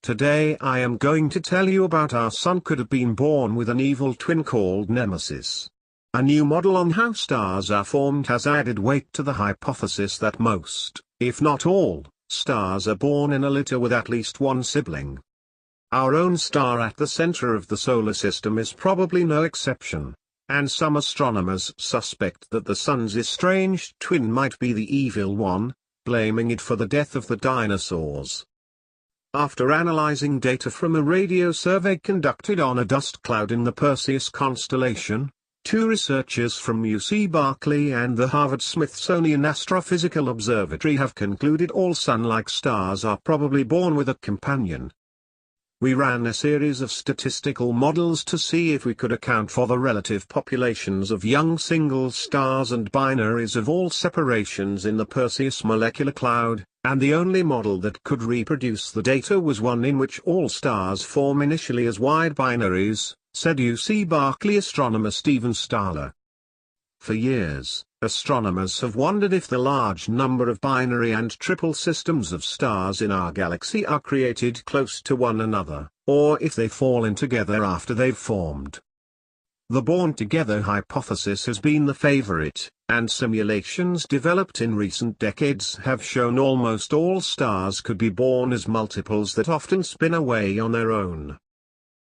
Today I am going to tell you about our sun could have been born with an evil twin called Nemesis. A new model on how stars are formed has added weight to the hypothesis that most, if not all, stars are born in a litter with at least one sibling. Our own star at the center of the solar system is probably no exception, and some astronomers suspect that the sun's estranged twin might be the evil one, blaming it for the death of the dinosaurs. After analyzing data from a radio survey conducted on a dust cloud in the Perseus constellation, two researchers from UC Berkeley and the Harvard-Smithsonian Astrophysical Observatory have concluded all Sun-like stars are probably born with a companion. We ran a series of statistical models to see if we could account for the relative populations of young single stars and binaries of all separations in the Perseus molecular cloud, and the only model that could reproduce the data was one in which all stars form initially as wide binaries, said UC Berkeley astronomer Stephen Stahler. For years, astronomers have wondered if the large number of binary and triple systems of stars in our galaxy are created close to one another, or if they fall in together after they've formed. The born-together hypothesis has been the favorite, and simulations developed in recent decades have shown almost all stars could be born as multiples that often spin away on their own.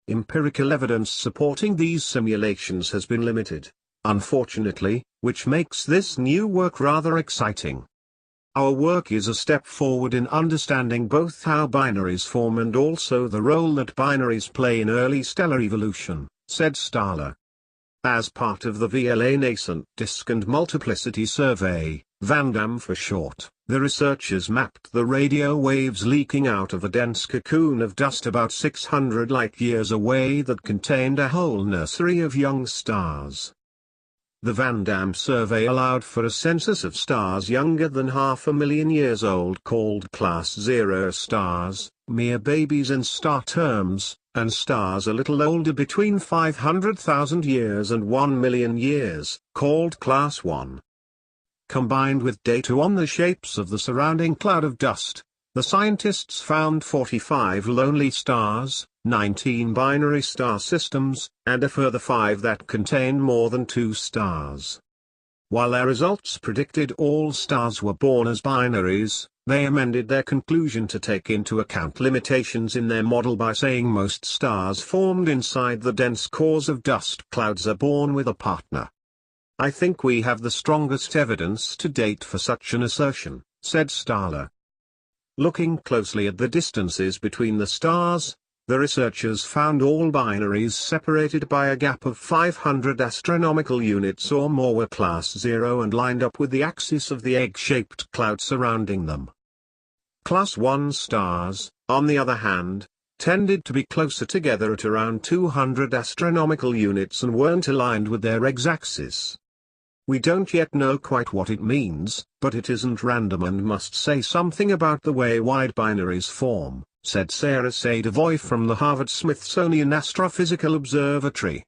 Empirical evidence supporting these simulations has been limited, unfortunately, which makes this new work rather exciting. Our work is a step forward in understanding both how binaries form and also the role that binaries play in early stellar evolution, said Stahler. As part of the VLA Nascent Disk and Multiplicity Survey, VANDAM for short, the researchers mapped the radio waves leaking out of a dense cocoon of dust about 600 light-years away that contained a whole nursery of young stars. The VANDAM survey allowed for a census of stars younger than 500,000 years old called Class 0 stars, mere babies in star terms, and stars a little older between 500,000 years and 1 million years, called Class 1. Combined with data on the shapes of the surrounding cloud of dust, the scientists found 45 lonely stars, 19 binary star systems, and a further 5 that contained more than 2 stars. While their results predicted all stars were born as binaries, they amended their conclusion to take into account limitations in their model by saying most stars formed inside the dense cores of dust clouds are born with a partner. I think we have the strongest evidence to date for such an assertion, said Stahler. Looking closely at the distances between the stars, the researchers found all binaries separated by a gap of 500 astronomical units or more were Class 0 and lined up with the axis of the egg-shaped cloud surrounding them. Class 1 stars, on the other hand, tended to be closer together at around 200 astronomical units and weren't aligned with their x-axis. We don't yet know quite what it means, but it isn't random and must say something about the way wide binaries form, said Sarah Sadavoy from the Harvard-Smithsonian Astrophysical Observatory.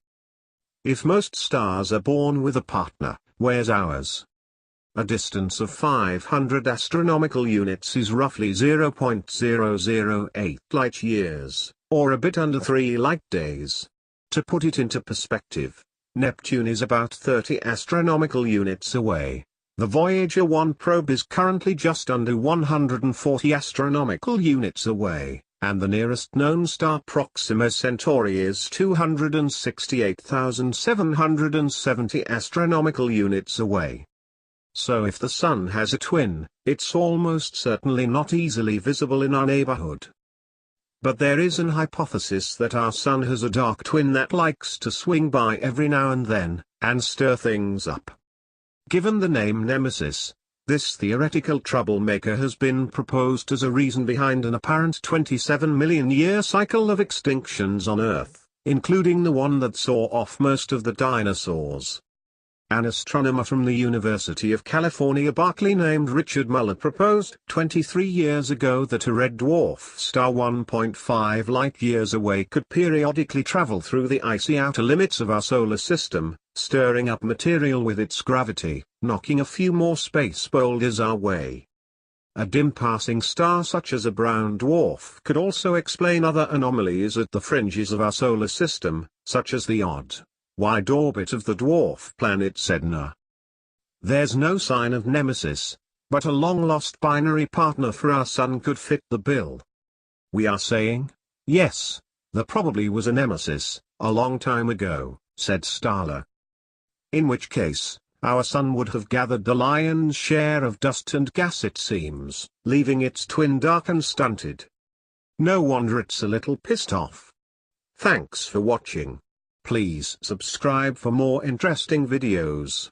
If most stars are born with a partner, where's ours? A distance of 500 astronomical units is roughly 0.008 light-years, or a bit under 3 light-days. To put it into perspective, Neptune is about 30 astronomical units away. The Voyager 1 probe is currently just under 140 astronomical units away, and the nearest known star Proxima Centauri is 268,770 astronomical units away. So if the Sun has a twin, it's almost certainly not easily visible in our neighborhood. But there is an hypothesis that our Sun has a dark twin that likes to swing by every now and then, and stir things up. Given the name Nemesis, this theoretical troublemaker has been proposed as a reason behind an apparent 27-million-year cycle of extinctions on Earth, including the one that saw off most of the dinosaurs. An astronomer from the University of California, Berkeley named Richard Muller proposed 23 years ago that a red dwarf star 1.5 light-years away could periodically travel through the icy outer limits of our solar system, stirring up material with its gravity, knocking a few more space boulders our way. A dim passing star such as a brown dwarf could also explain other anomalies at the fringes of our solar system, such as the odd, wide orbit of the dwarf planet Sedna. There's no sign of Nemesis, but a long-lost binary partner for our Sun could fit the bill. We are saying, yes, there probably was a Nemesis, a long time ago, said Starla. In which case, our Sun would have gathered the lion's share of dust and gas it seems, leaving its twin dark and stunted. No wonder it's a little pissed off. Thanks for watching. Please subscribe for more interesting videos.